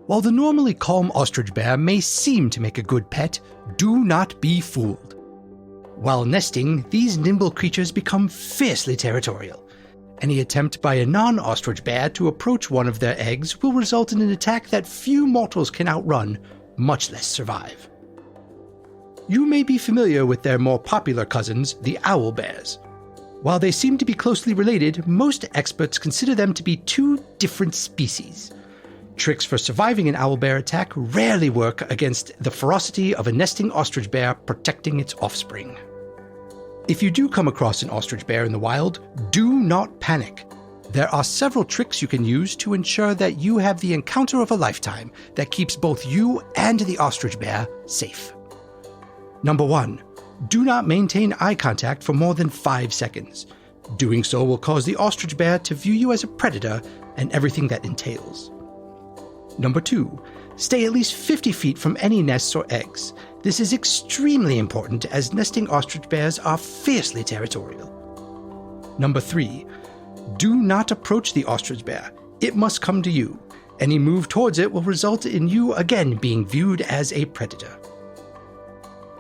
While the normally calm ostrich bear may seem to make a good pet, do not be fooled. While nesting, these nimble creatures become fiercely territorial. Any attempt by a non-ostrich bear to approach one of their eggs will result in an attack that few mortals can outrun, much less survive. You may be familiar with their more popular cousins, the owl bears. While they seem to be closely related, most experts consider them to be two different species. Tricks for surviving an owl bear attack rarely work against the ferocity of a nesting ostrich bear protecting its offspring. If you do come across an ostrich bear in the wild, do not panic. There are several tricks you can use to ensure that you have the encounter of a lifetime that keeps both you and the ostrich bear safe. Number 1. Do not maintain eye contact for more than 5 seconds. Doing so will cause the ostrich bear to view you as a predator and everything that entails. Number 2. Stay at least 50 feet from any nests or eggs. This is extremely important as nesting ostrich bears are fiercely territorial. Number 3. Do not approach the ostrich bear. It must come to you. Any move towards it will result in you again being viewed as a predator.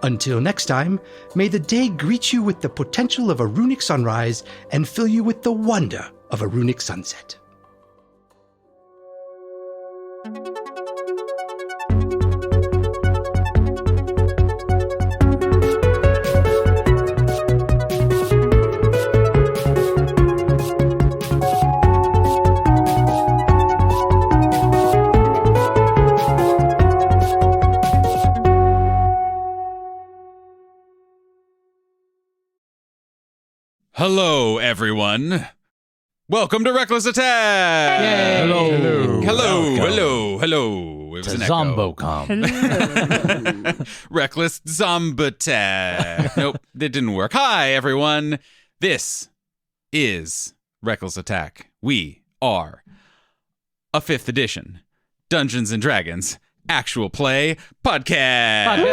Until next time, may the day greet you with the potential of a runic sunrise and fill you with the wonder of a runic sunset. Hello, everyone. Welcome to Reckless Attack. Yay. Hello. It was an echo. Zombocom. Reckless Zombattack. Nope, that didn't work. Hi, everyone. This is Reckless Attack. We are a 5th edition Dungeons & Dragons actual play podcast.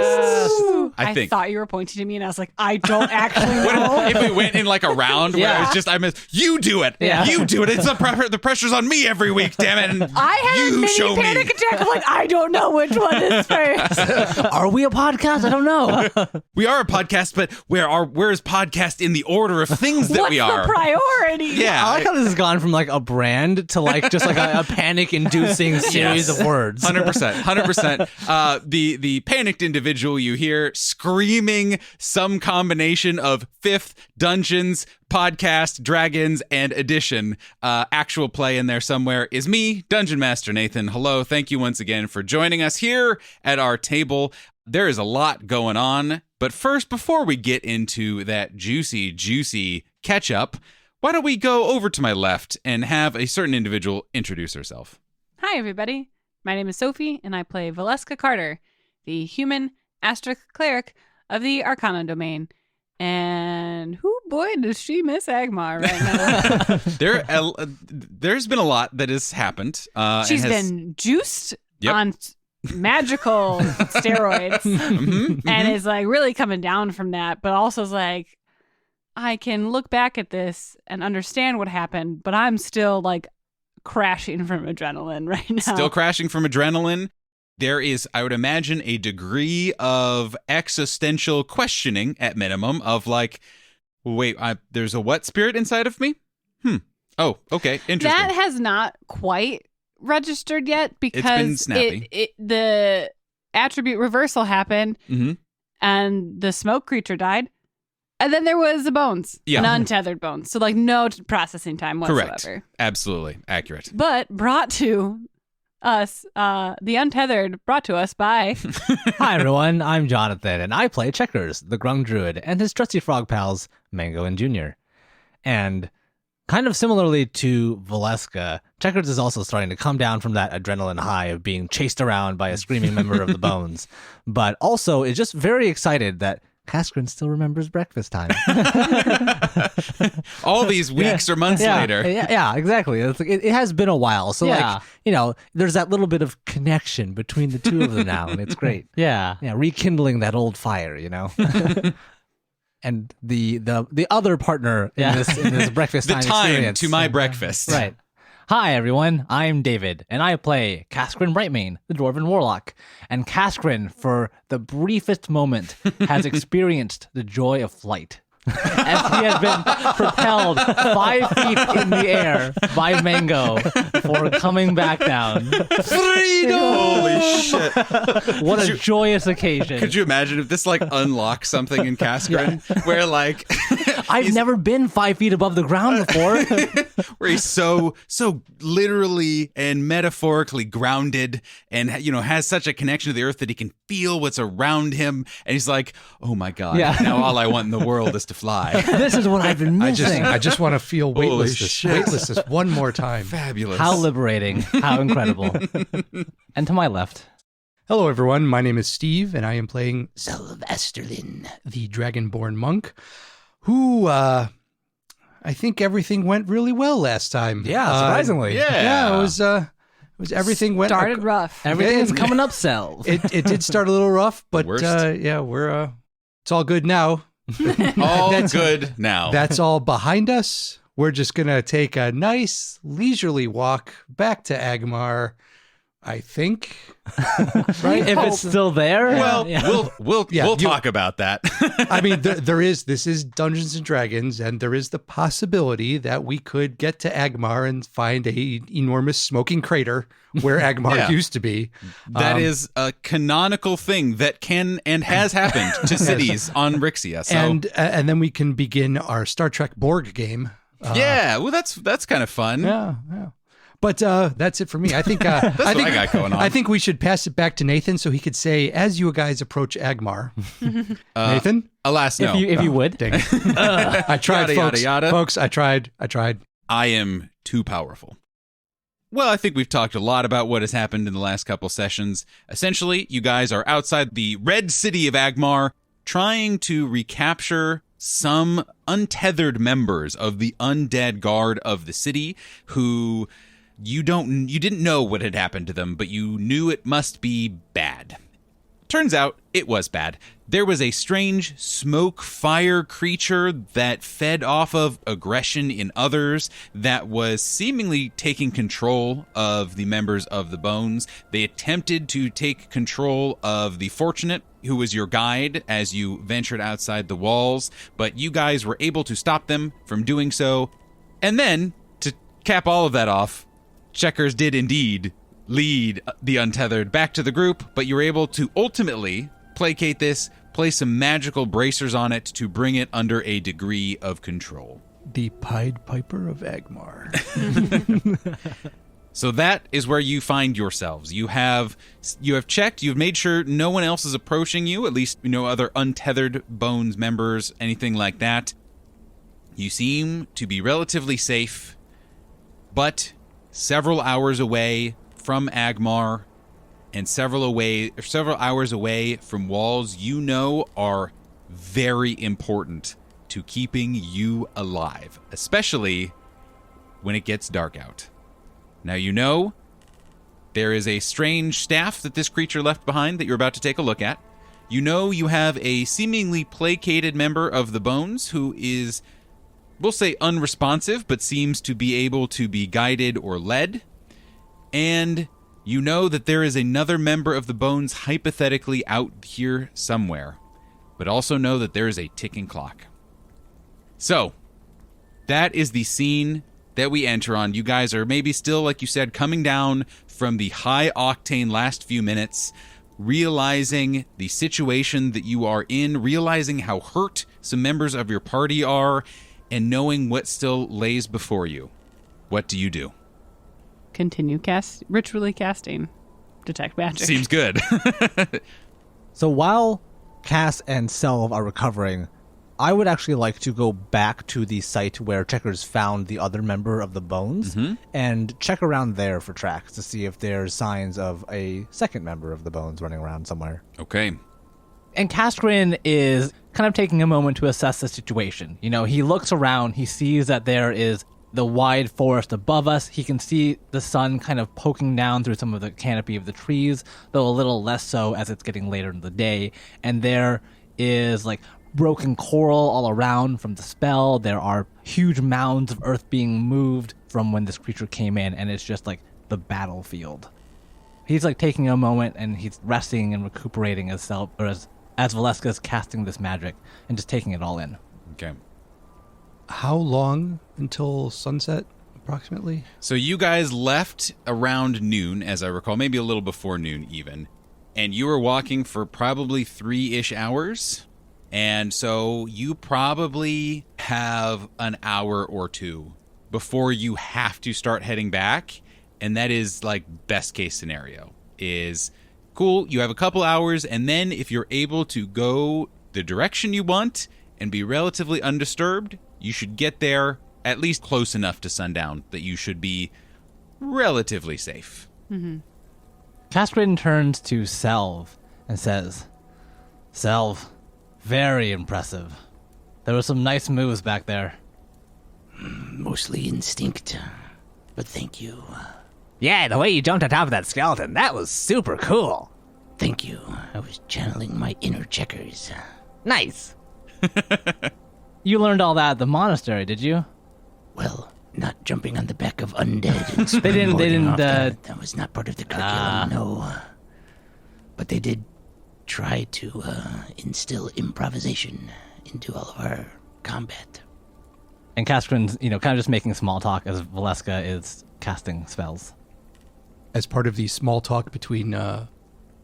I think. thought you were pointing to me, and I was like, I don't actually know. If we went in like a round where it was just, you do it. Yeah. You do it. It's the pressure's on me every week, damn it. And I had a mini panic attack. I'm like, I don't know which one is first. Are we a podcast? I don't know. We are a podcast, but where is podcast in the order of things that we are? What's the priority? Yeah. I like how this has gone from like a brand to like just like a panic-inducing series of words. 100%. The panicked individual you hear screaming some combination of 5th Dungeons podcast, Dragons, and Edition actual play in there somewhere is me, Dungeon Master Nathan. Hello, thank you once again for joining us here at our table. There is a lot going on, but first, before we get into that juicy catch-up, why don't we go over to my left and have a certain individual introduce herself. Hi, everybody. My name is Sophie, and I play Valeska Carter, the human asterisk cleric of the Arcana domain. And boy, does she miss AGMAR right now. There's been a lot that has happened. She's been juiced on magical steroids and is like really coming down from that, but also is like, I can look back at this and understand what happened, but I'm still like crashing from adrenaline right now. Still crashing from adrenaline. There is, I would imagine, a degree of existential questioning at minimum of like, wait, there's a what spirit inside of me? Oh, okay. Interesting. That has not quite registered yet because it's been snappy. The attribute reversal happened and the smoke creature died. And then there was the bones, an untethered bones. So like no processing time whatsoever. Correct. Absolutely. Accurate. But brought to us, the untethered brought to us by... Hi, everyone. I'm Jonathan, and I play Checkers, the Grung Druid, and his trusty frog pals, Mango and Junior. And kind of similarly to Valeska, Checkers is also starting to come down from that adrenaline high of being chased around by a screaming member of the Bones, but also is just very excited that Kascorin still remembers breakfast time. All these weeks or months later. Yeah, exactly. It has been a while. So, like, there's that little bit of connection between the two of them now, and it's great. Yeah, rekindling that old fire, And the other partner in this breakfast time experience. To my breakfast. Right. Hi, everyone. I'm David, and I play Kascorin Brightmane, the Dwarven Warlock. And Kascorin, for the briefest moment, has experienced the joy of flight. As he has been propelled 5 feet in the air by Mango for coming back down. Freedom! Holy shit. What a joyous occasion. Could you imagine if this like unlocks something in Kascorin where like I've never been 5 feet above the ground before. where he's so literally and metaphorically grounded and has such a connection to the earth that he can feel what's around him, and he's like, oh my god, now all I want in the world is to fly. This is what I've been missing. I just want to feel weightlessness one more time. Fabulous. How liberating. How incredible. And to my left. Hello, everyone. My name is Steve, and I am playing Selv, the Dragonborn monk, who I think everything went really well last time. Yeah, surprisingly. Yeah, it was everything went Started rough. Everything's coming up, Selv. It did start a little rough, but worst. we're it's all good now. All good now. That's all behind us. We're just gonna take a nice leisurely walk back to AGMAR, I think. Right? If it's still there. Well, yeah. we'll talk about that. I mean, this is Dungeons and Dragons, and there is the possibility that we could get to AGMAR and find a enormous smoking crater where AGMAR used to be. That is a canonical thing that can and has happened to cities on Rixia. So. And then we can begin our Star Trek Borg game. Well, that's kind of fun. Yeah. But that's it for me. I think That's what I got going on. I think we should pass it back to Nathan so he could say, as you guys approach AGMAR. Nathan? Alas, no. If you would. Dang it. I tried, Yada, folks. yada, yada. Folks, I tried. I am too powerful. Well, I think we've talked a lot about what has happened in the last couple sessions. Essentially, you guys are outside the red city of AGMAR, trying to recapture some untethered members of the undead guard of the city who you didn't know what had happened to them, but you knew it must be bad. Turns out it was bad. There was a strange smoke fire creature that fed off of aggression in others that was seemingly taking control of the members of the Bones. They attempted to take control of the Fortunate, who was your guide as you ventured outside the walls, but you guys were able to stop them from doing so. And then, to cap all of that off, Checkers did indeed lead the Untethered back to the group, but you were able to ultimately placate this, place some magical bracers on it to bring it under a degree of control. The Pied Piper of AGMAR. So that is where you find yourselves. You have checked, you've made sure no one else is approaching you, at least no other Untethered Bones members, anything like that. You seem to be relatively safe, but several hours away from AGMAR and several hours away from walls you know are very important to keeping you alive, especially when it gets dark out. Now you know there is a strange staff that this creature left behind that you're about to take a look at. You know you have a seemingly placated member of the Bones who is, we'll say, unresponsive, but seems to be able to be guided or led. And you know that there is another member of the Bones hypothetically out here somewhere, but also know that there is a ticking clock. So, that is the scene that we enter on. You guys are maybe still, like you said, coming down from the high-octane last few minutes, realizing the situation that you are in, realizing how hurt some members of your party are, and knowing what still lays before you. What do you do? Continue ritually casting detect magic. Seems good. So while Cass and Selv are recovering, I would actually like to go back to the site where Checkers found the other member of the Bones and check around there for tracks to see if there's signs of a second member of the Bones running around somewhere. Okay. And Kascorin is kind of taking a moment to assess the situation. You know, he looks around, he sees that there is the wide forest above us. He can see the sun kind of poking down through some of the canopy of the trees, though a little less so as it's getting later in the day. And there is like broken coral all around from the spell. There are huge mounds of earth being moved from when this creature came in, and it's just like the battlefield. He's like taking a moment and he's resting and recuperating as Valeska is casting this magic and just taking it all in. Okay. How long until sunset, approximately? So you guys left around noon, as I recall, maybe a little before noon even, and you were walking for probably 3-ish hours. And so you probably have an hour or two before you have to start heading back. And that is like best case scenario is cool. You have a couple hours. And then if you're able to go the direction you want and be relatively undisturbed, you should get there at least close enough to sundown that you should be relatively safe. Mm-hmm. Kascorin turns to Selv and says, Selv, very impressive. There were some nice moves back there. Mostly instinct, but thank you. Yeah, the way you jumped on top of that skeleton, that was super cool. Thank you. I was channeling my inner checkers. Nice. You learned all that at the monastery, did you? Well, not jumping on the back of undead and They didn't, off that was not part of the curriculum, no. But they did try to instill improvisation into all of our combat. And Kascorin's, kind of just making small talk as Valeska is casting spells. As part of the small talk between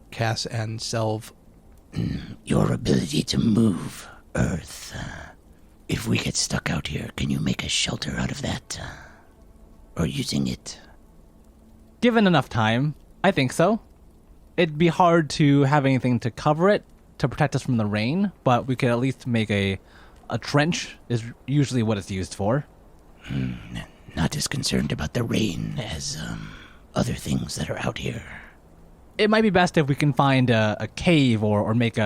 Cass and Selv. Your ability to move Earth. If we get stuck out here, can you make a shelter out of that? Or using it? Given enough time, I think so. It'd be hard to have anything to cover it to protect us from the rain, but we could at least make a trench is usually what it's used for. Not as concerned about the rain as other things that are out here. It might be best if we can find a cave or make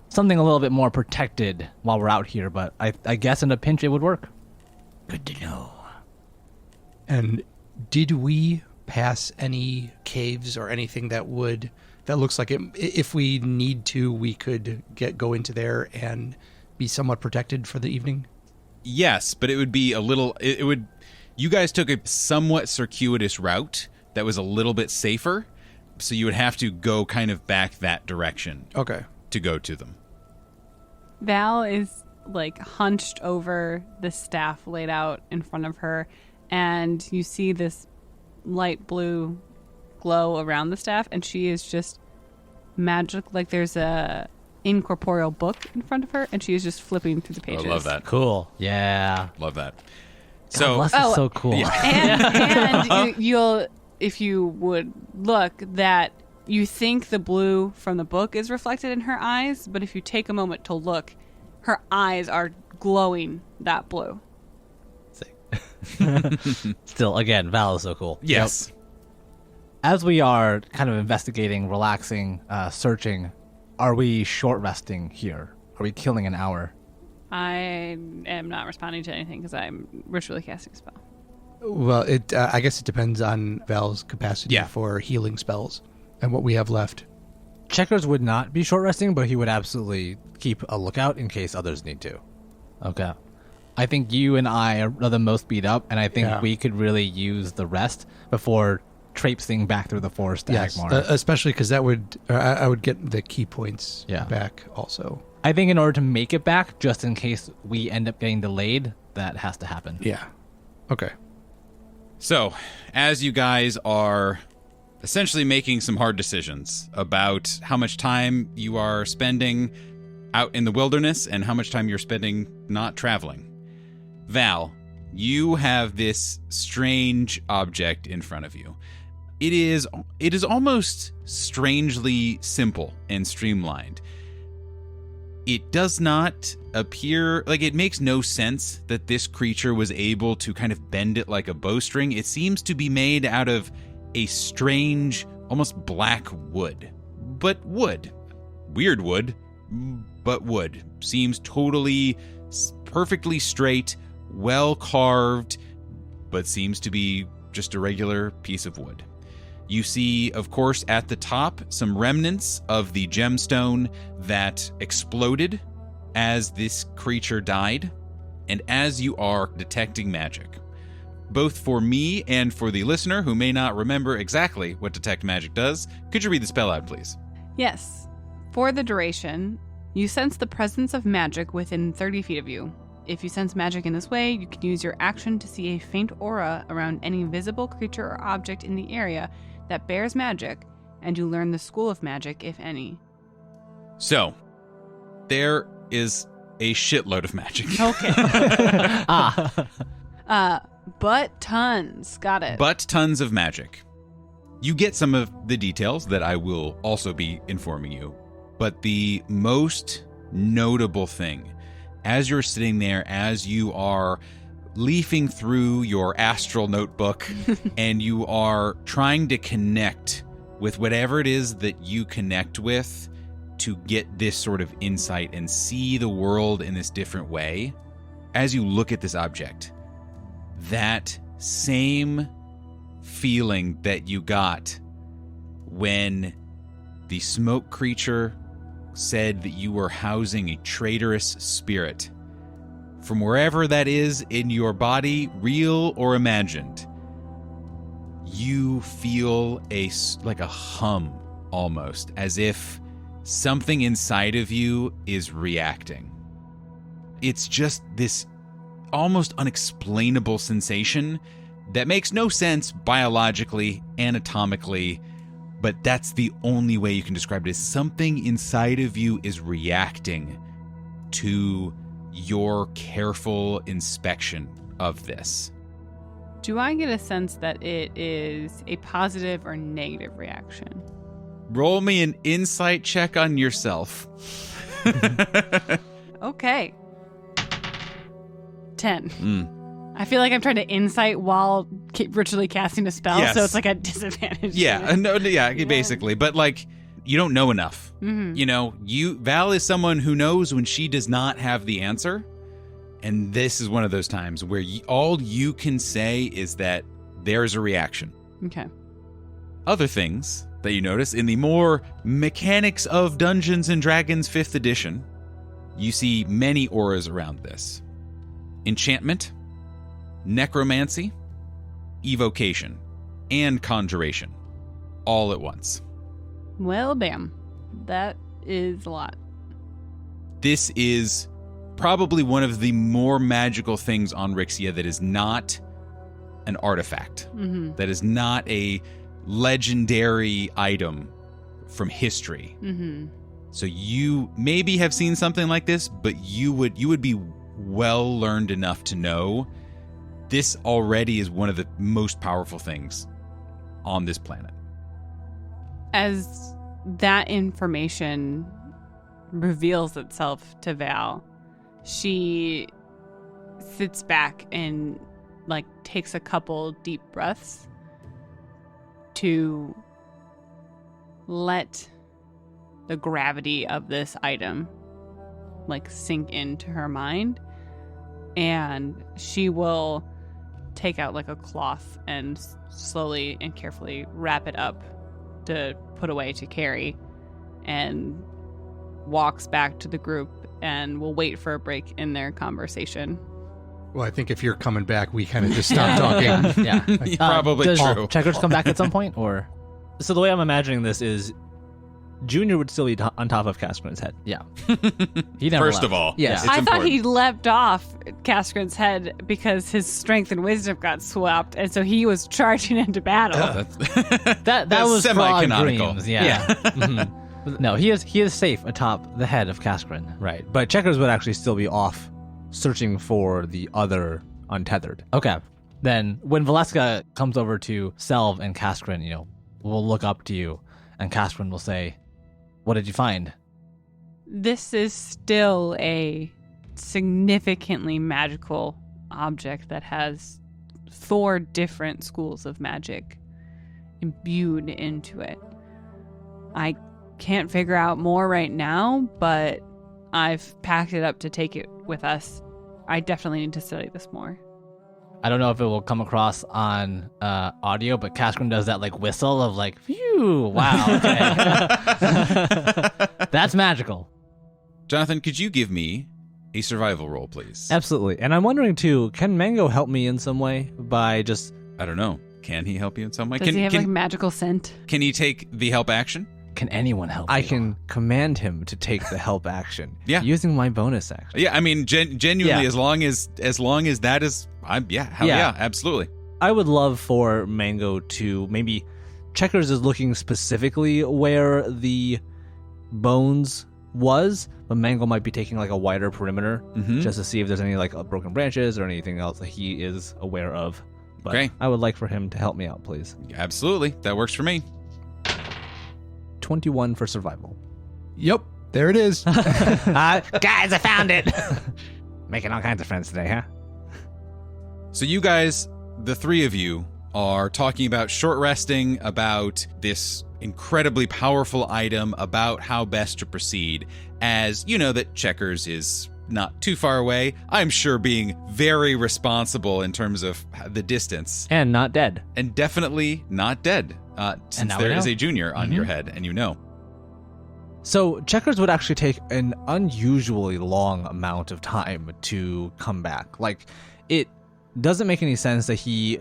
something a little bit more protected while we're out here, but I guess in a pinch it would work. Good to know. And did we pass any caves or anything that looks like it, if we need to, we could go into there and be somewhat protected for the evening? Yes, but it would be you guys took a somewhat circuitous route that was a little bit safer, so you would have to go kind of back that direction. Okay. To go to them. Val is like hunched over the staff laid out in front of her, and you see this light blue glow around the staff, and she is just magic. Like there's a incorporeal book in front of her, and she is just flipping through the pages. I love that. Cool. Yeah. Love that. God, is so cool. Yeah. And you'll, if you would look, that you think the blue from the book is reflected in her eyes, but if you take a moment to look, her eyes are glowing that blue. Still, again, Val is so cool. Yes. Yep. As we are kind of investigating, relaxing, searching, are we short resting here? Are we killing an hour? I am not responding to anything because I'm ritually casting a spell. Well, I guess it depends on Val's capacity for healing spells and what we have left. Checkers would not be short resting, but he would absolutely keep a lookout in case others need to. Okay. I think you and I are the most beat up, and I think we could really use the rest before traipsing back through the forest to AGMAR. Especially because that would I would get the key points back also. I think in order to make it back, just in case we end up getting delayed, that has to happen. Yeah. Okay. So, as you guys are essentially making some hard decisions about how much time you are spending out in the wilderness and how much time you're spending not traveling, Val, you have this strange object in front of you. It is almost strangely simple and streamlined. It does not appear like it makes no sense that this creature was able to kind of bend it like a bowstring. It seems to be made out of a strange, almost black wood. But wood. Weird wood, but wood. Seems totally perfectly straight, well carved, but seems to be just a regular piece of wood. You see, of course, at the top, some remnants of the gemstone that exploded as this creature died. And as you are detecting magic, both for me and for the listener who may not remember exactly what Detect Magic does, could you read the spell out, please? Yes. For the duration, you sense the presence of magic within 30 feet of you. If you sense magic in this way, you can use your action to see a faint aura around any visible creature or object in the area that bears magic, and you learn the school of magic, if any. So, there is a shitload of magic. Okay. But tons. Got it. But tons of magic. You get some of the details that I will also be informing you. But the most notable thing, as you're sitting there, as you are leafing through your astral notebook and you are trying to connect with whatever it is that you connect with to get this sort of insight and see the world in this different way, as you look at this object, that same feeling that you got when the smoke creature said that you were housing a traitorous spirit, from wherever that is in your body, real or imagined, you feel like a hum almost, as if something inside of you is reacting. It's just this almost unexplainable sensation that makes no sense biologically, anatomically, but that's the only way you can describe it, is something inside of you is reacting to your careful inspection of this. Do I get a sense that it is a positive or negative reaction? Roll me an insight check on yourself. Okay. 10. I feel like I'm trying to insight while ritually casting a spell, Yes. so it's like a disadvantage. Basically. But like, you don't know enough. Mm-hmm. You know, Val is someone who knows when she does not have the answer. And this is one of those times where all you can say is that there's a reaction. Okay. Other things that you notice in the more mechanics of Dungeons and Dragons 5th edition, you see many auras around this. Enchantment, necromancy, evocation, and conjuration, all at once. Well, damn. That is a lot. This is probably one of the more magical things on Rixia that is not an artifact, that is not a legendary item from history. So you maybe have seen something like this, but you would be well learned enough to know this already is one of the most powerful things on this planet. As that information reveals itself to Val, she sits back and like takes a couple deep breaths to let the gravity of this item like sink into her mind, and she will take out like a cloth and slowly and carefully wrap it up to put away to carry, and walks back to the group and will wait for a break in their conversation. Well, I think if you're coming back, we kind of just stop talking. Yeah. Probably does true. Checkers come back at some point, or? So the way I'm imagining this is, Junior would still be on top of Kascorin's head. Yeah. He never First left. of all, Yeah. it's I thought important. he leapt off Kascorin's head because his strength and wisdom got swapped, and so he was charging into battle. That That's was frog semi-canonical. dreams. Yeah. Mhm. No, he is safe atop the head of Kascorin. Right. But Checkers would actually still be off searching for the other untethered. Okay. Then when Valeska comes over to Selv and Kascorin, will look up to you, and Kascorin will say, "What did you find?" This is still a significantly magical object that has 4 different schools of magic imbued into it. I can't figure out more right now, but I've packed it up to take it with us. I definitely need to study this more. I don't know if it will come across on audio, but Kascorin does that like whistle of like, phew, wow, okay. That's magical. Jonathan, could you give me a survival roll, please. Absolutely. And I'm wondering, too, can Mango help me in some way by just... I don't know. Can he help you in some way? Does he have like magical scent? Can he take the help action? Can anyone help I you? can command him to take the help action. Yeah. Using my bonus action. Yeah, I mean, genuinely, as long as that is, yeah, absolutely. I would love for Mango to maybe... Checkers is looking specifically where the bones was, but Mango might be taking like a wider perimeter just to see if there's any like broken branches or anything else that he is aware of. But Okay. I would like for him to help me out, please. Absolutely. That works for me. 21 for survival. Yep, there it is. Guys, I found it. Making all kinds of friends today, huh? So you guys, the three of you, are talking about short resting, about this incredibly powerful item, about how best to proceed, as you know that Checkers is not too far away. I'm sure being very responsible in terms of the distance. And not dead. And definitely not dead, since now we there is know. a junior on your head, and you know. So Checkers would actually take an unusually long amount of time to come back. Like, it doesn't make any sense that he...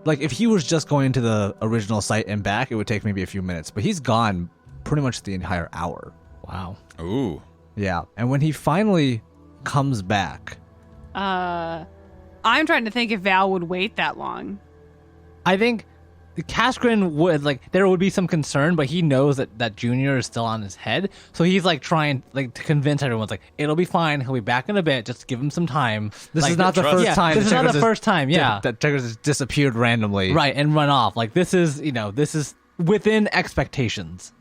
Like, if he was just going to the original site and back, it would take maybe a few minutes. But he's gone pretty much the entire hour. Wow. Ooh. Yeah. And when he finally comes back... I'm trying to think if Val would wait that long. I think the Kascorin would, like, there would be some concern, but he knows that Junior is still on his head. So he's, like, trying, like, to convince everyone, like, it'll be fine. He'll be back in a bit. Just give him some time. This is not the first time. This is not the first time, yeah. That Checkers has disappeared randomly. Right, and run off. Like, this is within expectations.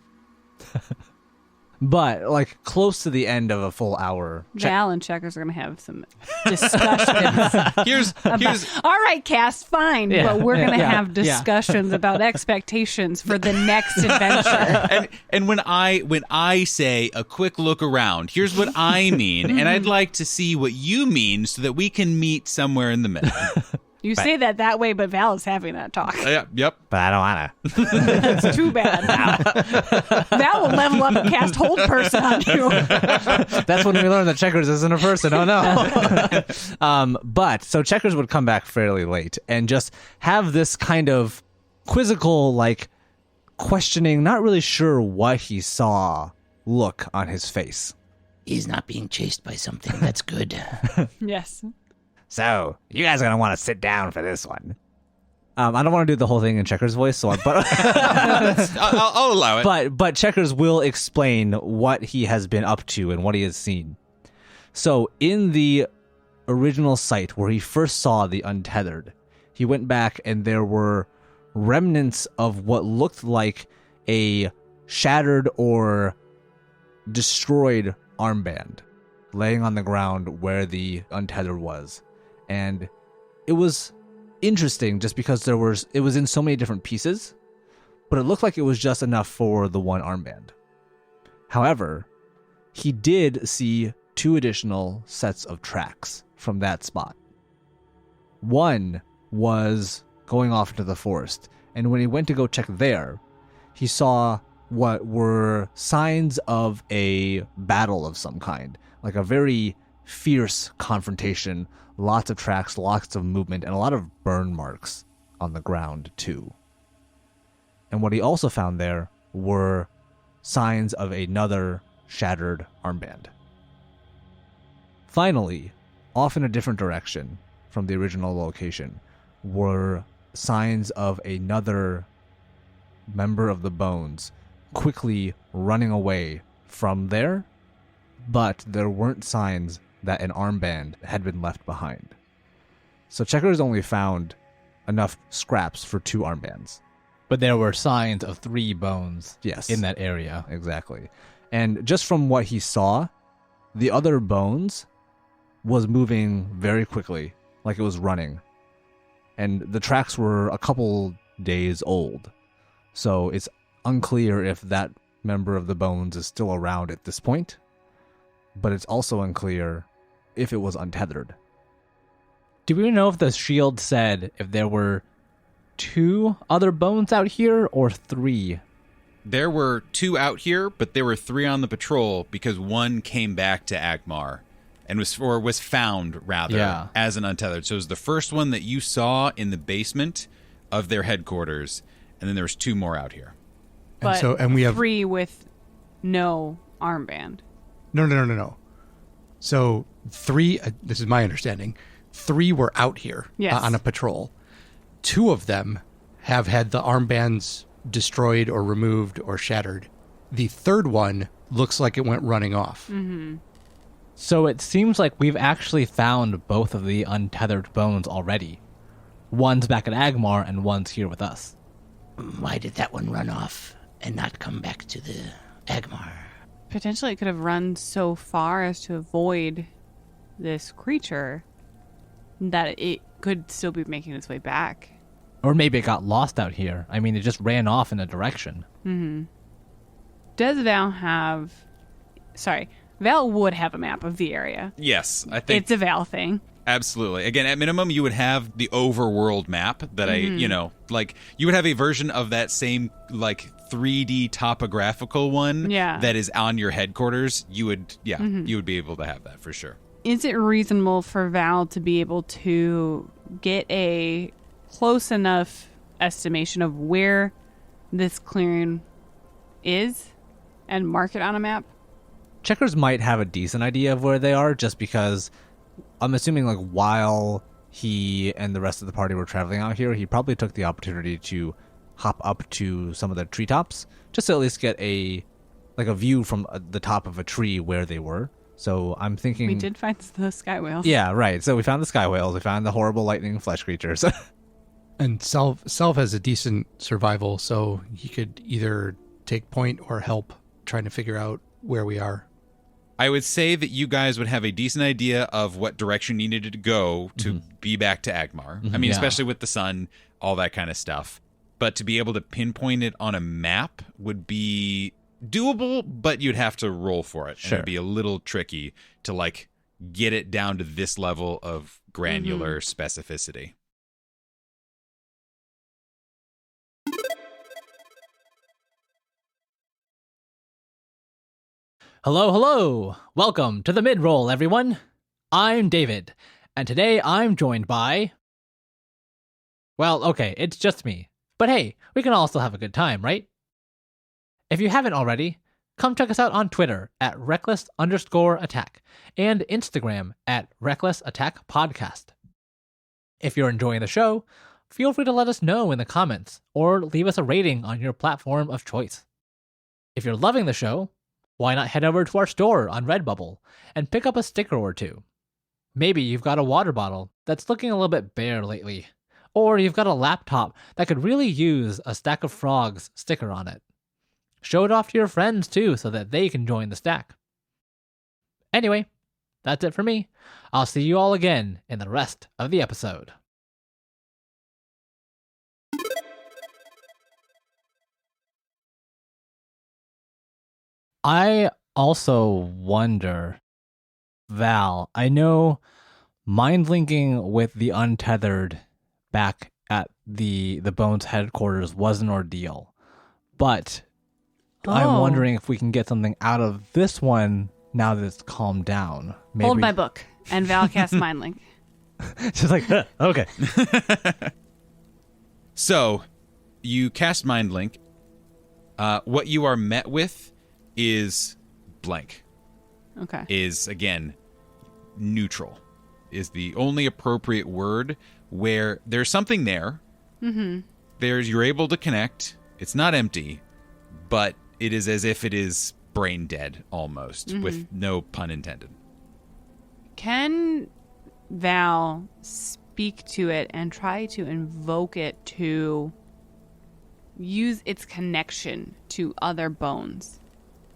But, like, close to the end of a full hour. Val and Checkers are going to have some discussions. Here's All right, cast, fine. Yeah. But we're going to Yeah. have discussions about expectations for the next adventure. and when I say a quick look around, here's what I mean, and I'd like to see what you mean so that we can meet somewhere in the middle. You say that way, but Val is having that talk. Yep. But I don't want to. That's too bad. Val will level up and cast Hold Person on you. That's when we learn that Checkers isn't a person. Oh no. But so Checkers would come back fairly late and just have this kind of quizzical, like, questioning, not really sure what he saw look on his face. He's not being chased by something. That's good. Yes. So, you guys are going to want to sit down for this one. I don't want to do the whole thing in Checkers' voice, so but I'll allow it. but Checkers will explain what he has been up to and what he has seen. So in the original site where he first saw the Untethered, he went back and there were remnants of what looked like a shattered or destroyed armband laying on the ground where the Untethered was. And it was interesting just because it was in so many different pieces, but it looked like it was just enough for the one armband. However, he did see 2 additional sets of tracks from that spot. One was going off into the forest, and when he went to go check there, he saw what were signs of a battle of some kind, like a very fierce confrontation, lots of tracks, lots of movement, and a lot of burn marks on the ground too. And what he also found there were signs of another shattered armband. Finally, off in a different direction from the original location, were signs of another member of the Bones quickly running away from there, but there weren't signs that an armband had been left behind. So Checkers only found enough scraps for 2 armbands. But there were signs of 3 bones Yes. in that area. Exactly. And just from what he saw, the other bones was moving very quickly, like it was running. And the tracks were a couple days old. So it's unclear if that member of the Bones is still around at this point. But it's also unclear if it was untethered. Do we know if the shield said if there were 2 other bones out here or 3? There were 2 out here, but there were 3 on the patrol because 1 came back to AGMAR. and was found rather Yeah. as an untethered. So it was the first one that you saw in the basement of their headquarters, and then there was 2 more out here. But and we have 3 with no armband. No. So 3, this is my understanding, 3 were out here Yes. on a patrol. 2 of them have had the armbands destroyed or removed or shattered. The third one looks like it went running off. Mm-hmm. So it seems like we've actually found both of the untethered bones already. One's back at AGMAR and one's here with us. Why did that one run off and not come back to the AGMAR? Potentially it could have run so far as to avoid this creature that it could still be making its way back. Or maybe it got lost out here. I mean, it just ran off in a direction. Mm-hmm. Does Val have... Sorry, Val would have a map of the area. Yes, I think It's a Val thing. absolutely. Again, at minimum, you would have the overworld map that you would have a version of that same 3D topographical one that is on your headquarters. You would be able to have that for sure. Is it reasonable for Val to be able to get a close enough estimation of where this clearing is and mark it on a map? Checkers might have a decent idea of where they are, just because I'm assuming while he and the rest of the party were traveling out here, he probably took the opportunity to hop up to some of the treetops just to at least get a view from the top of a tree where they were. So I'm thinking We did find the sky whales. Yeah, right. So we found the sky whales. We found the horrible lightning flesh creatures. And Selv has a decent survival, so he could either take point or help trying to figure out where we are. I would say that you guys would have a decent idea of what direction you needed to go to be back to AGMAR. I mean, especially with the sun, all that kind of stuff. But to be able to pinpoint it on a map would be doable, but you'd have to roll for it. Sure. And it'd be a little tricky to get it down to this level of granular specificity. Hello. Welcome to the mid-roll, everyone. I'm David, and today I'm joined by... Well, okay, it's just me. But hey, we can all still have a good time, right? If you haven't already, come check us out on Twitter at reckless_attack and Instagram at recklessattackpodcast. If you're enjoying the show, feel free to let us know in the comments or leave us a rating on your platform of choice. If you're loving the show, why not head over to our store on Redbubble and pick up a sticker or 2? Maybe you've got a water bottle that's looking a little bit bare lately, or you've got a laptop that could really use a Stack of Frogs sticker on it. Show it off to your friends too so that they can join the stack. Anyway, that's it for me. I'll see you all again in the rest of the episode. I also wonder, Val, I know mind linking with the untethered back at the Bones headquarters was an ordeal, but I'm wondering if we can get something out of this one now that it's calmed down. Maybe. Hold my book, and Val casts Mind Link. She's like, okay. So, you cast Mind Link. What you are met with is blank. Okay. Is, again, neutral. Is the only appropriate word where there's something there. Mm-hmm. You're able to connect. It's not empty, but it is as if it is brain dead almost, with no pun intended. Can Val speak to it and try to invoke it to use its connection to other bones?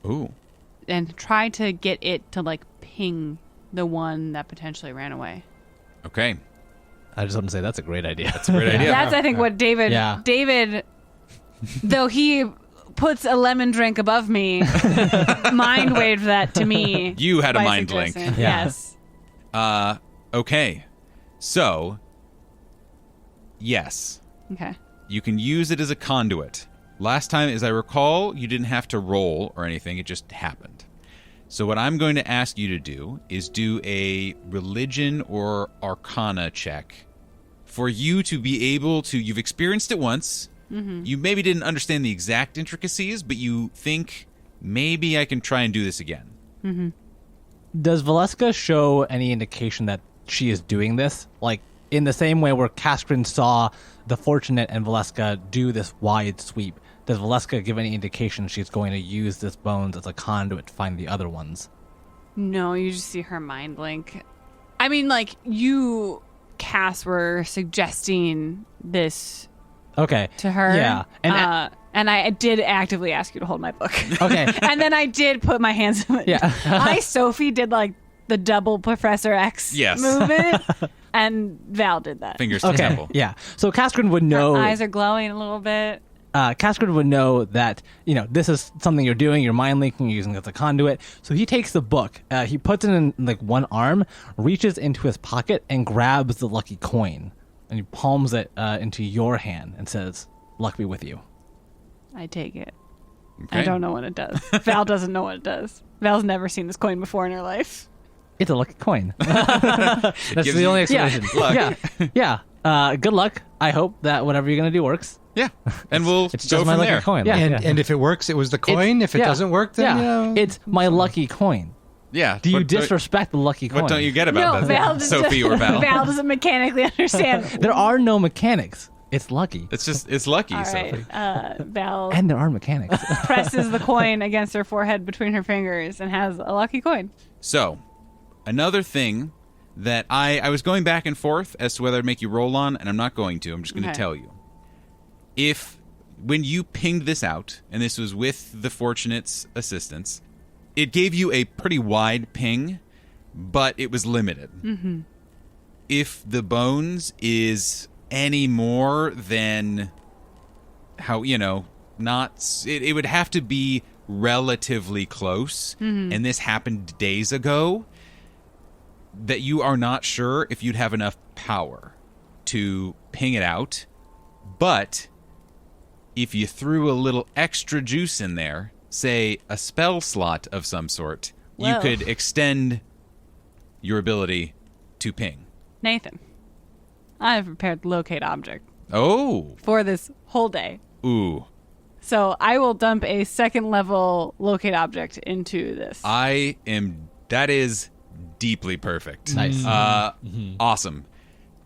Ooh. And try to get it to ping the one that potentially ran away. Okay. I just want to say that's a great idea. That's a great idea. That's, I think, what David, though he puts a lemon drink above me, mind waved that to me. You had a by mind link. suggesting. Yeah. Yes. Okay. So, yes. Okay. You can use it as a conduit. Last time, as I recall, you didn't have to roll or anything. It just happened. So what I'm going to ask you to do is do a religion or arcana check for you to be able to, you've experienced it once, you maybe didn't understand the exact intricacies, but you think maybe I can try and do this again. Does Valeska show any indication that she is doing this? Like, in the same way where Kascorin saw the Fortunate and Valeska do this wide sweep, does Valeska give any indication she's going to use this bones as a conduit to find the other ones? No, you just see her mind blink. I mean, like, you, Cass, were suggesting this Okay. to her. Yeah. And I did actively ask you to hold my book. Okay. And then I did put my hands in it. Yeah. Sophie, did like the double Professor X movement. And Val did that. Fingers to Okay. temple. Yeah. So Kascorin would know. Her eyes are glowing a little bit. Kascorin would know that, this is something you're doing, you're mind linking, you're using it as a conduit. So he takes the book, he puts it in like one arm, reaches into his pocket, and grabs the lucky coin. And he palms it into your hand and says, "Luck be with you." I take it. Okay. I don't know what it does. Val doesn't know what it does. Val's never seen this coin before in her life. It's a lucky coin. That's gives the you only explanation. luck. Yeah. Good luck. I hope that whatever you're going to do works. Yeah. And we'll It's go just my from lucky there. coin. Yeah, Like, and if it works, it was the coin. If it yeah. doesn't work, then It's my lucky coin. Yeah. Do you What- disrespect the lucky coin? What don't you get about No, that, Val doesn't. Sophie or Val? Val doesn't mechanically understand. There are no mechanics. It's lucky. It's lucky, All Sophie. right. Val And there are mechanics. presses the coin against her forehead between her fingers and has a lucky coin. So, another thing that I was going back and forth as to whether I'd make you roll on, and I'm not going to. I'm just going to Okay. tell you. When you pinged this out, and this was with the Fortunate's assistance, it gave you a pretty wide ping, but it was limited. Mm-hmm. If the bones is any more than how, it would have to be relatively close, and this happened days ago, that you are not sure if you'd have enough power to ping it out, but if you threw a little extra juice in there, say a spell slot of some sort, you Whoa. could extend your ability to ping. Nathan, I have prepared locate object Oh, for this whole day. ooh. So I will dump a second level locate object into this. That is deeply perfect. Nice. Awesome.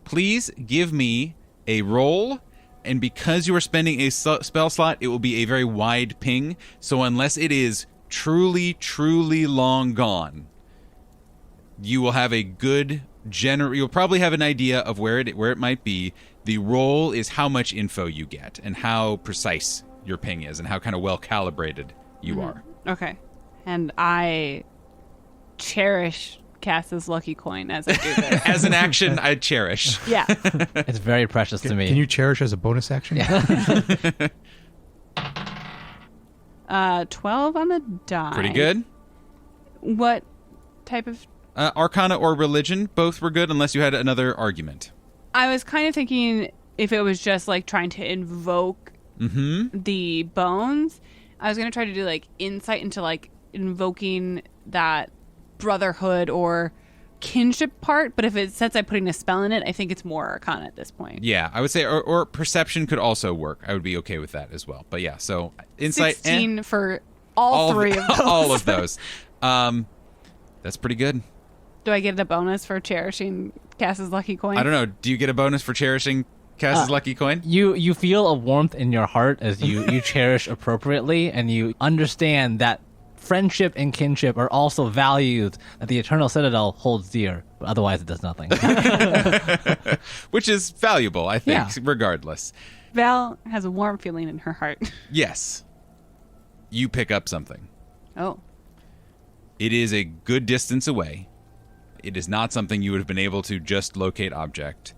Please give me a roll, and because you are spending a spell slot, it will be a very wide ping, so unless it is truly, truly long gone, you will have a good you'll probably have an idea of where it might be. The roll is how much info you get and how precise your ping is and how kind of well calibrated you are. Okay. And I cherish Cass's lucky coin as I do this. As an action, I cherish. Yeah. It's very precious to me. Can you cherish as a bonus action? 12 on the die. Pretty good. What type of... Arcana or religion, both were good unless you had another argument. I was kind of thinking if it was just like trying to invoke the bones, I was going to try to do like insight into like invoking that brotherhood or kinship part, but if it says I'm putting a spell in it, I think it's more arcana at this point. Yeah, I would say, or perception could also work. I would be okay with that as well. But yeah, so insight 16 for all three of those. all of those. That's pretty good. Do I get a bonus for cherishing Cass's lucky coin? I don't know. Do you get a bonus for cherishing Cass's lucky coin? You feel a warmth in your heart as you cherish appropriately, and you understand that friendship and kinship are also values that the Eternal Citadel holds dear, but otherwise it does nothing. Which is valuable, I think, Yeah. regardless. Val has a warm feeling in her heart. Yes. You pick up something. Oh. It is a good distance away. It is not something you would have been able to just locate object.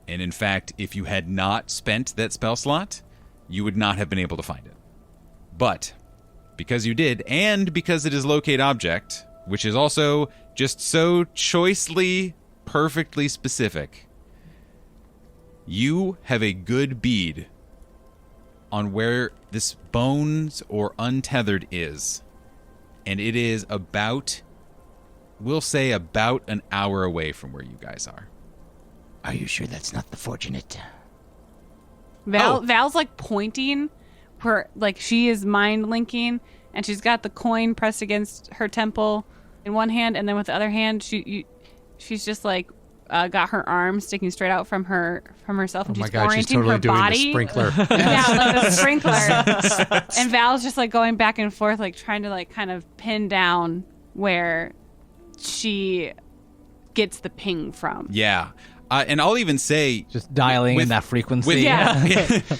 And in fact, if you had not spent that spell slot, you would not have been able to find it. But because you did, and because it is locate object, which is also just so choicely, perfectly specific, you have a good bead on where this bones or untethered is. and it is about, we'll say, about an hour away from where you guys are. Are you sure that's not the fortunate? Val's like pointing her, like she is mind linking, and she's got the coin pressed against her temple in one hand, and then with the other hand, she's just like got her arm sticking straight out from herself, and Oh my she's God, orienting she's totally her doing body. the sprinkler. Yeah, like a sprinkler. And Val's just like going back and forth, like trying to like kind of pin down where she gets the ping from. Yeah. And I'll even say, Just dialing in that frequency.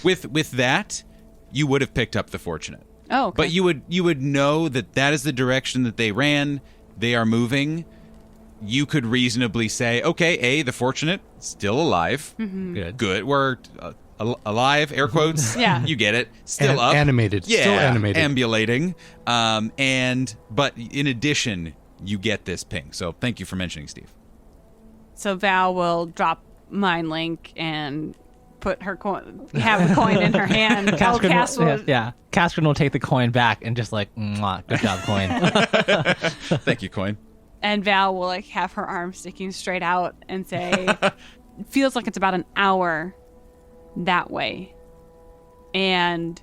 with that, you would have picked up the fortunate. Oh, okay. But you would know that is the direction that they ran. They are moving. You could reasonably say, okay, the fortunate still alive. Good. Good. We're alive. Air quotes. Yeah. You get it. Still up. Animated. Yeah. Still animated. Ambulating. But in addition, you get this ping. So thank you for mentioning, Steve. So Val will drop Mind Link and put her coin, have the coin in her hand. Kascorin will take the coin back and just like, mwah, good job, coin. Thank you, Coin. And Val will like have her arm sticking straight out and say, feels like it's about an hour that way. And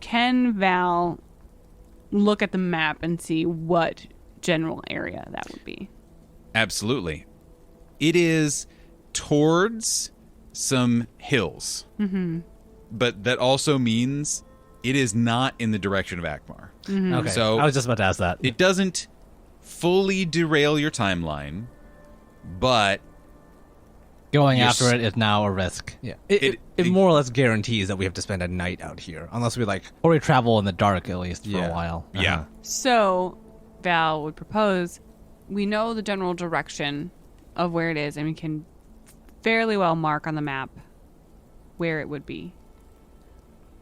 can Val look at the map and see what general area that would be? Absolutely. It is towards some hills. Mm-hmm. But that also means it is not in the direction of AGMAR. Mm-hmm. Okay. So I was just about to ask that. it doesn't fully derail your timeline, but Going You're after it is now a risk. Yeah. It more or less guarantees that we have to spend a night out here. Unless we or we travel in the dark at least for a while. yeah. So Val would propose, we know the general direction of where it is, and we can fairly well mark on the map where it would be.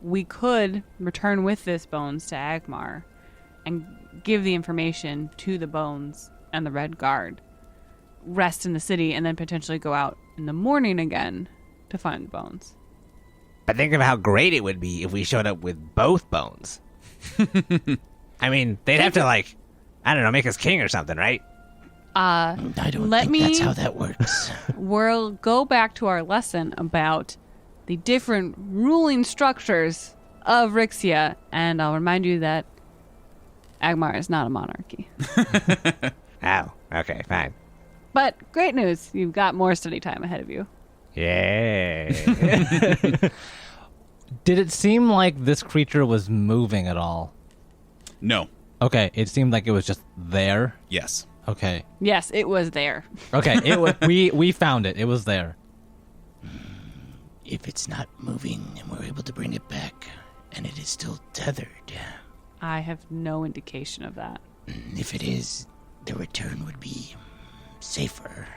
We could return with this bones to AGMAR and give the information to the bones and the Red Guard, rest in the city, and then potentially go out in the morning again to find the bones. But think of how great it would be if we showed up with both bones. I mean, they'd have to, I don't know, make us king or something, right? I don't think that's how that works. We'll go back to our lesson about the different ruling structures of Rixia, and I'll remind you that AGMAR is not a monarchy. Oh, okay, fine. But great news, you've got more study time ahead of you. Yay. Did it seem like this creature was moving at all? No. Okay, it seemed like it was just there. Yes. Okay. Yes, it was there. Okay, it was, we found it. It was there. If it's not moving and we're able to bring it back, and it is still tethered, I have no indication of that. if it is, the return would be safer,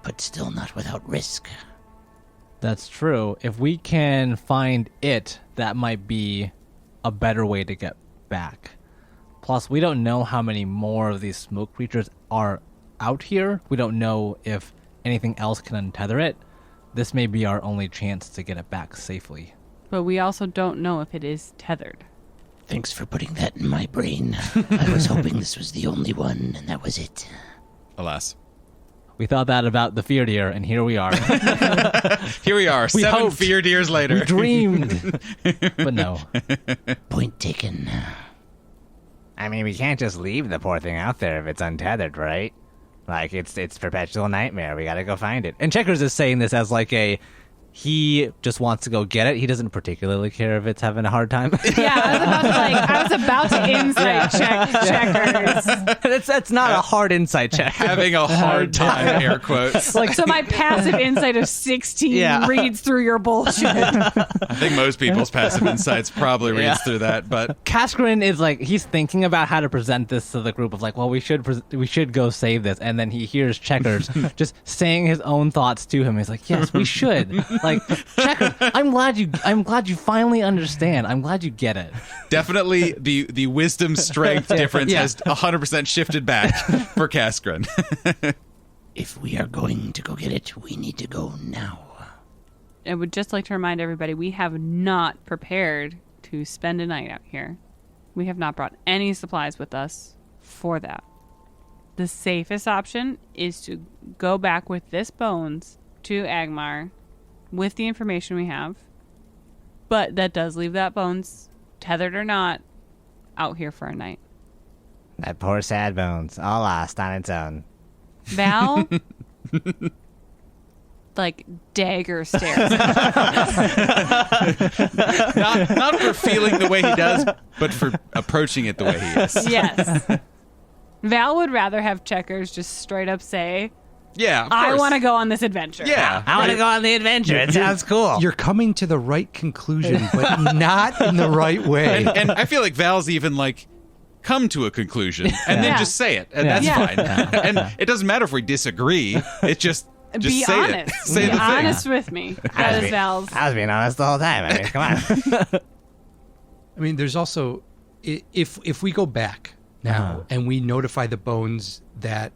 but still not without risk. That's true. If we can find it, that might be a better way to get back. Plus, we don't know how many more of these smoke creatures are out here. We don't know if anything else can untether it. This may be our only chance to get it back safely. But we also don't know if it is tethered. Thanks for putting that in my brain. I was hoping this was the only one, and that was it. Alas. We thought that about the fear deer, and here we are. Here we are, We 7 hoped. fear deers later. We dreamed. But no. Point taken. I mean, we can't just leave the poor thing out there if it's untethered, right? It's perpetual nightmare. We gotta go find it. And Checkers is saying this as he just wants to go get it. He doesn't particularly care if it's having a hard time. Yeah, I was about to insight check Checkers. That's not a hard insight check. Having a hard time, air quotes. So my passive insight of 16 reads through your bullshit. I think most people's passive insights probably reads through that, but Kascorin is he's thinking about how to present this to the group of well, we should go save this, and then he hears Checkers just saying his own thoughts to him. He's like, yes, we should. Checkers, I'm glad you finally understand. I'm glad you get it. definitely the wisdom strength difference has 100% shifted back for Kascorin. If we are going to go get it, we need to go now. I would just like to remind everybody we have not prepared to spend a night out here. We have not brought any supplies with us for that. The safest option is to go back with this bones to AGMAR with the information we have. But that does leave that bones, tethered or not, out here for a night. That poor sad bones, all lost on its own. Val, like, dagger stares. Not for feeling the way he does, but for approaching it the way he is. Yes. Val would rather have Checkers just straight up say, Yeah, of I course. want to go on this adventure. Yeah. I want to go on the adventure. It sounds cool. You're coming to the right conclusion, but not in the right way. And I feel like Val's even like, come to a conclusion and then Yeah. just say it. And that's Yeah. fine. And it doesn't matter if we disagree. It's just Be say honest. it. Say Be the thing. honest with me. That is Val's. I was being honest the whole time. I mean, come on. I mean, there's also if we go back now and we notify the bones that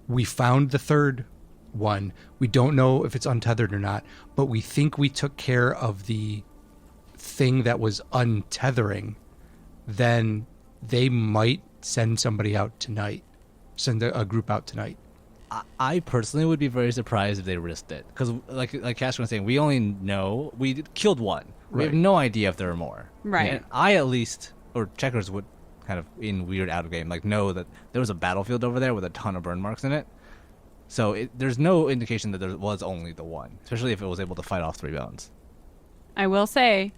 we found the third one, we don't know if it's untethered or not, but we think we took care of the thing that was untethering, then they might send somebody out tonight, send a group out tonight. I personally would be very surprised if they risked it, because like Kascorin was saying, we only know we killed one. We have Right. no idea if there are more. Right. And I at least, or Checkers would kind of in weird out of game, like know that there was a battlefield over there with a ton of burn marks in it. So there's no indication that there was only the one, especially if it was able to fight off 3 bones. I will say,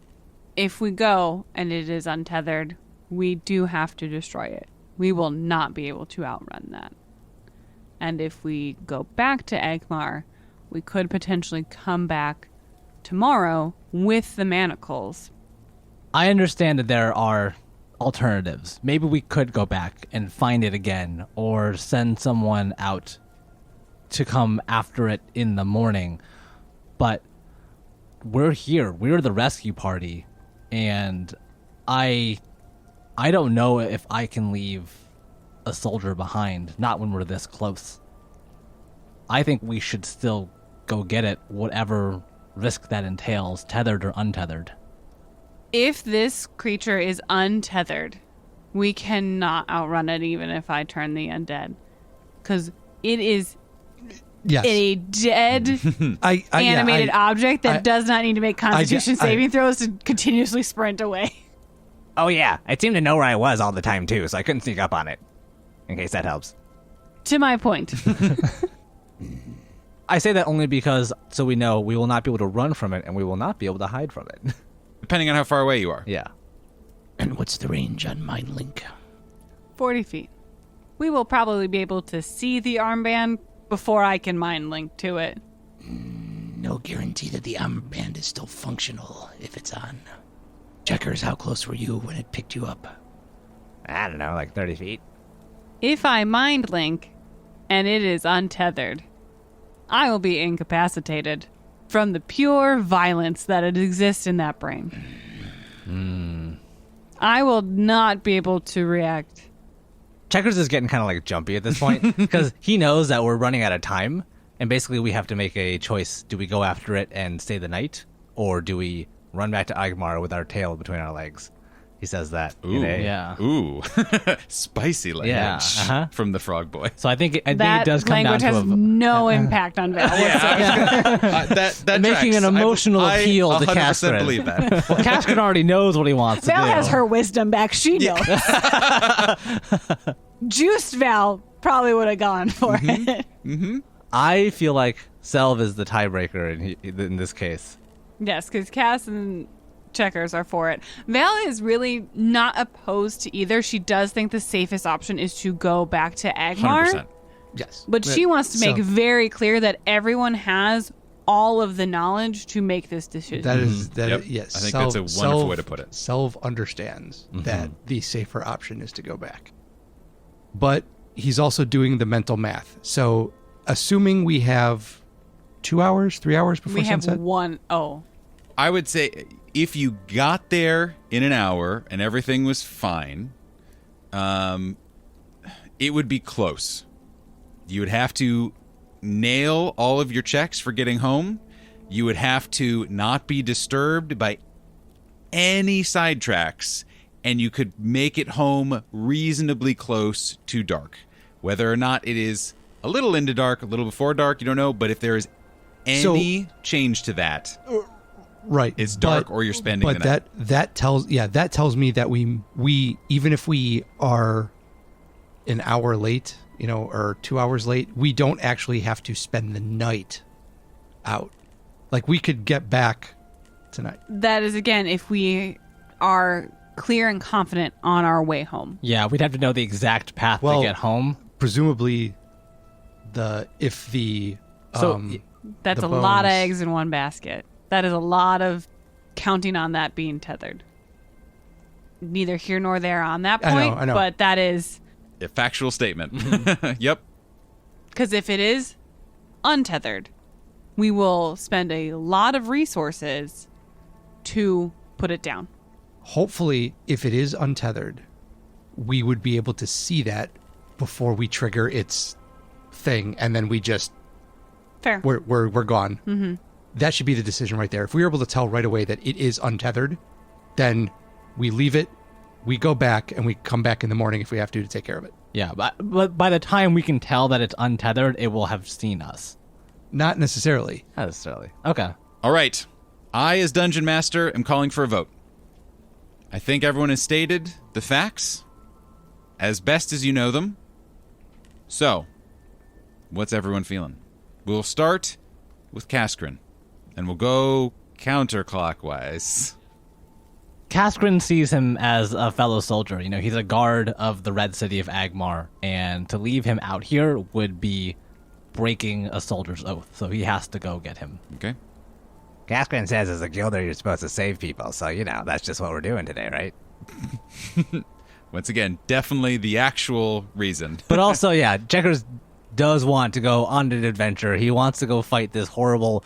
if we go and it is untethered, we do have to destroy it. We will not be able to outrun that. And if we go back to AGMAR, we could potentially come back tomorrow with the manacles. I understand that there are alternatives. Maybe we could go back and find it again, or send someone out to come after it in the morning. But we're here. We're the rescue party, and I don't know if I can leave a soldier behind, not when we're this close. I think we should still go get it, whatever risk that entails, tethered or untethered. If this creature is untethered, we cannot outrun it even if I turn the undead. Because it is Yes. a dead animated object that does not need to make Constitution saving throws to continuously sprint away. Oh, yeah. I seemed to know where I was all the time, too, so I couldn't sneak up on it. In case that helps. To my point. I say that only because so we know we will not be able to run from it and we will not be able to hide from it. Depending on how far away you are. Yeah. And what's the range on Mind Link? 40 feet. We will probably be able to see the armband before I can mind link to it. No guarantee that the armband is still functional if it's on. Checkers, how close were you when it picked you up? I don't know, like 30 feet. If I mind link and it is untethered, I will be incapacitated from the pure violence that exists in that brain. I will not be able to react. Checkers is getting kind of like jumpy at this point because he knows that we're running out of time, and basically we have to make a choice. Do we go after it and stay the night, or do we run back to AGMAR with our tail between our legs? He says that. Ooh. Yeah. Ooh. Spicy language Yeah, from the frog boy. So I think it That does come down language to has no impact on Val. That Making tracks. an emotional appeal to 100% Kascorin. believe that. Well, Kascorin already knows what he wants to do. Val has her wisdom back. She knows. Juiced Val probably would have gone for it. I feel like Selv is the tiebreaker in this case. Yes, because Cass and Checkers are for it. Val is really not opposed to either. She does think the safest option is to go back to AGMAR. 100%. Yes. But she wants to make So- very clear that everyone has all of the knowledge to make this decision. That is Yep. yes. I think that's a wonderful way to put it. Selv understands that the safer option is to go back. But he's also doing the mental math. So assuming we have 2 hours, 3 hours before we have sunset? one. Oh, I would say if you got there in an hour and everything was fine, it would be close. You would have to nail all of your checks for getting home. You would have to not be disturbed by any sidetracks. and you could make it home reasonably close to dark. Whether or not it is a little into dark, a little before dark, you don't know. But if there is any change to that, right, it's dark or you're spending the night. But that tells me that we even if we are an hour late, or 2 hours late, we don't actually have to spend the night out. Like, we could get back tonight. That is, again, if we are clear and confident on our way home. Yeah, we'd have to know the exact path to get home. Presumably, that's a the lot of bones. eggs in one basket. That is a lot of counting on that being tethered. Neither here nor there on that point, I know. but that is... A factual statement. Yep. Because if it is untethered, we will spend a lot of resources to put it down. Hopefully, if it is untethered, we would be able to see that before we trigger its thing, and then we just Fair. we're gone. Mm-hmm. That should be the decision right there. If we were able to tell right away that it is untethered, then we leave it, we go back, and we come back in the morning if we have to take care of it. Yeah, but by the time we can tell that it's untethered, it will have seen us. Not necessarily. Not necessarily. Okay. All right. I, as Dungeon Master, am calling for a vote. I think everyone has stated the facts as best as you know them. So, what's everyone feeling? We'll start with Kascorin, and we'll go counterclockwise. Kascorin sees him as a fellow soldier. He's a guard of the Red City of AGMAR, and to leave him out here would be breaking a soldier's oath, so he has to go get him. Okay. Kascorin says as a guilder you're supposed to save people, so that's just what we're doing today, right? Once again, definitely the actual reason. But also, yeah, Checkers does want to go on an adventure. He wants to go fight this horrible,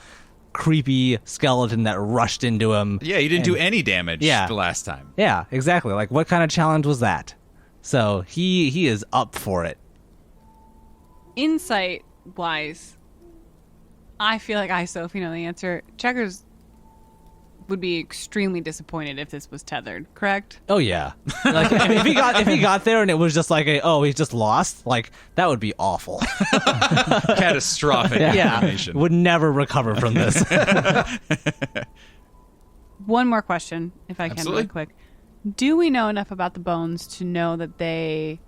creepy skeleton that rushed into him. Yeah, he didn't do any damage the last time. Yeah, exactly. Like, what kind of challenge was that? So he is up for it. Insight-wise, I feel like I, Sophie, know the answer. Checkers would be extremely disappointed if this was tethered, correct? Oh yeah. Like if he got there and it was just like he's just lost, like that would be awful. Catastrophic information. Would never recover from this. One more question, if I can, Absolutely. really quick. Do we know enough about the bones to know that they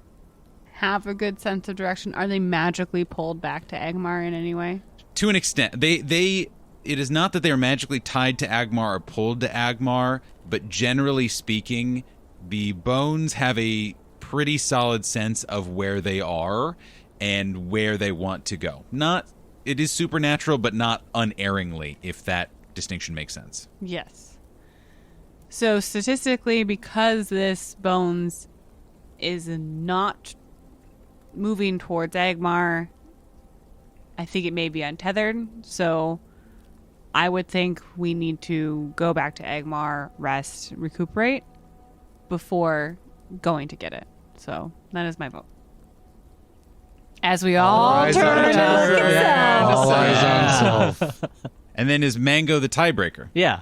have a good sense of direction? Are they magically pulled back to AGMAR in any way? To an extent. It is not that they are magically tied to AGMAR or pulled to AGMAR, but generally speaking, the bones have a pretty solid sense of where they are and where they want to go. It is supernatural, but not unerringly, if that distinction makes sense. Yes. So statistically, because this bones is not moving towards AGMAR, I think it may be untethered. So I would think we need to go back to AGMAR, rest, recuperate before going to get it. So that is my vote. As we all turn to look at All Selv. eyes on Selv. And then is Mango the tiebreaker? Yeah.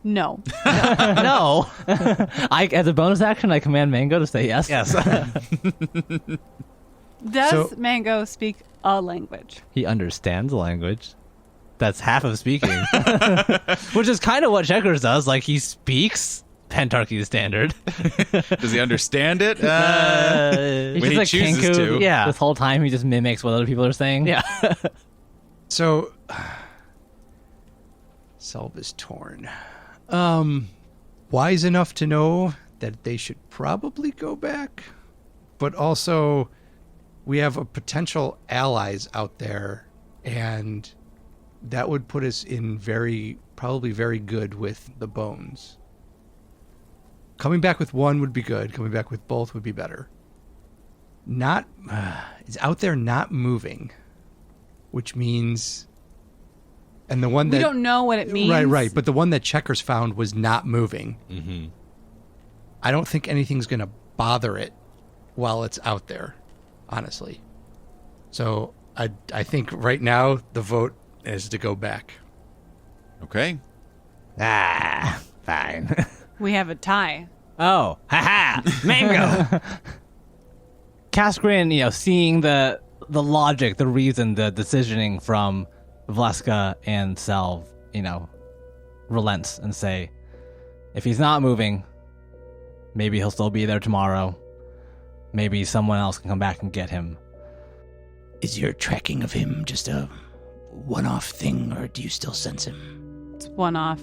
No. No. As a bonus action, I command Mango to say yes. Yes. Does Mango speak a language? He understands the language. That's half of speaking. Which is kind of what Checkers does. Like, he speaks Pentarchy Standard. Does he understand it? He's when just he a chooses Kenku. to. Yeah. This whole time, he just mimics what other people are saying. Yeah. So, Selv is torn. Wise enough to know that they should probably go back, but also we have a potential allies out there, and that would put us in probably very good with the bones. Coming back with one would be good. Coming back with both would be better. It's out there not moving, which means, and the one that We don't know what it means. right. But the one that Checkers found was not moving. Mm-hmm. I don't think anything's going to bother it while it's out there, honestly. So I think right now the vote is to go back. Okay. Fine. We have a tie. Oh, haha, mango. Kascorin, seeing the logic, the reason, the decisioning from Valeska and Selv, relents and say, if he's not moving, maybe he'll still be there tomorrow. Maybe someone else can come back and get him. Is your tracking of him just a one-off thing, or do you still sense him? It's one-off.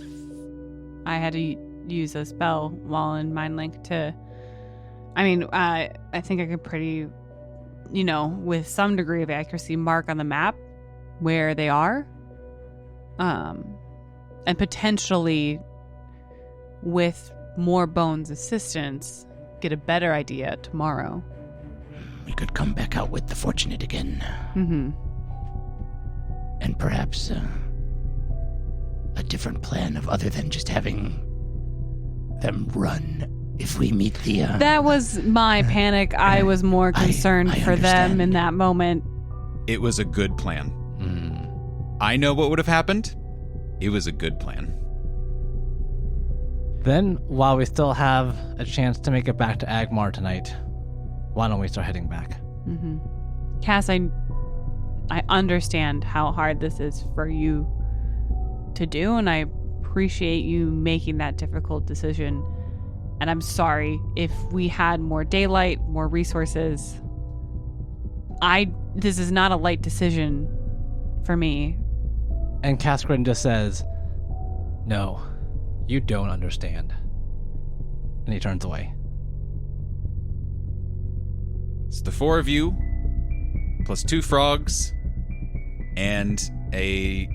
I had to use a spell while in Mind Link to... I think I could pretty, with some degree of accuracy, mark on the map where they are. And potentially, with more Bones' assistance, get a better idea tomorrow. We could come back out with the Fortunate again. Mm-hmm. And perhaps a different plan of other than just having them run if we meet the... That was my panic. I was more concerned for them in that moment. It was a good plan. I know what would have happened. It was a good plan. Then, while we still have a chance to make it back to AGMAR tonight, why don't we start heading back? Mm-hmm. Cass, I understand how hard this is for you to do, and I appreciate you making that difficult decision. And I'm sorry if we had more daylight, more resources. This is not a light decision for me. And Kascorin just says, "No, you don't understand." And he turns away. It's the four of you, plus 2 frogs, and a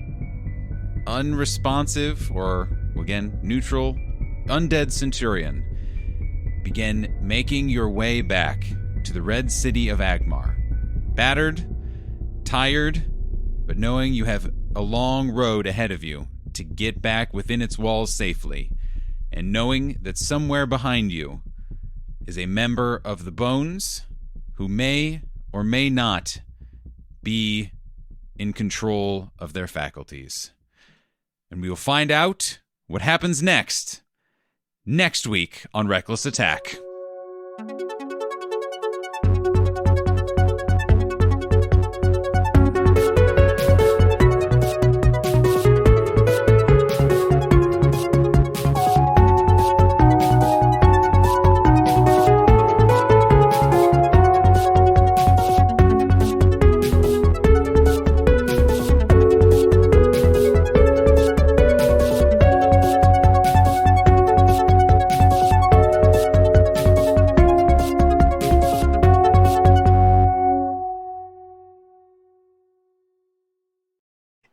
unresponsive, or again, neutral, undead centurion begin making your way back to the Red City of AGMAR. Battered, tired, but knowing you have a long road ahead of you to get back within its walls safely, and knowing that somewhere behind you is a member of the Bones who may or may not be in control of their faculties. And we will find out what happens next week on Reckless Attack.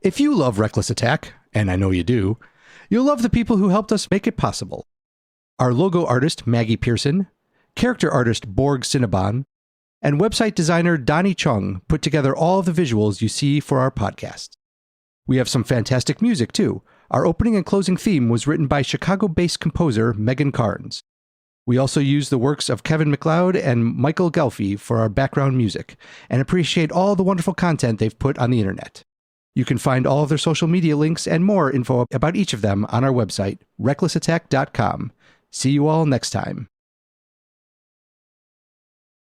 If you love Reckless Attack, and I know you do, you'll love the people who helped us make it possible. Our logo artist, Maggie Pearson, character artist, Borg Cinnabon, and website designer, Donnie Chung, put together all of the visuals you see for our podcast. We have some fantastic music, too. Our opening and closing theme was written by Chicago-based composer Megan Carnes. We also use the works of Kevin MacLeod and Michael Gelfi for our background music, and appreciate all the wonderful content they've put on the internet. You can find all of their social media links and more info about each of them on our website, recklessattack.com. See you all next time.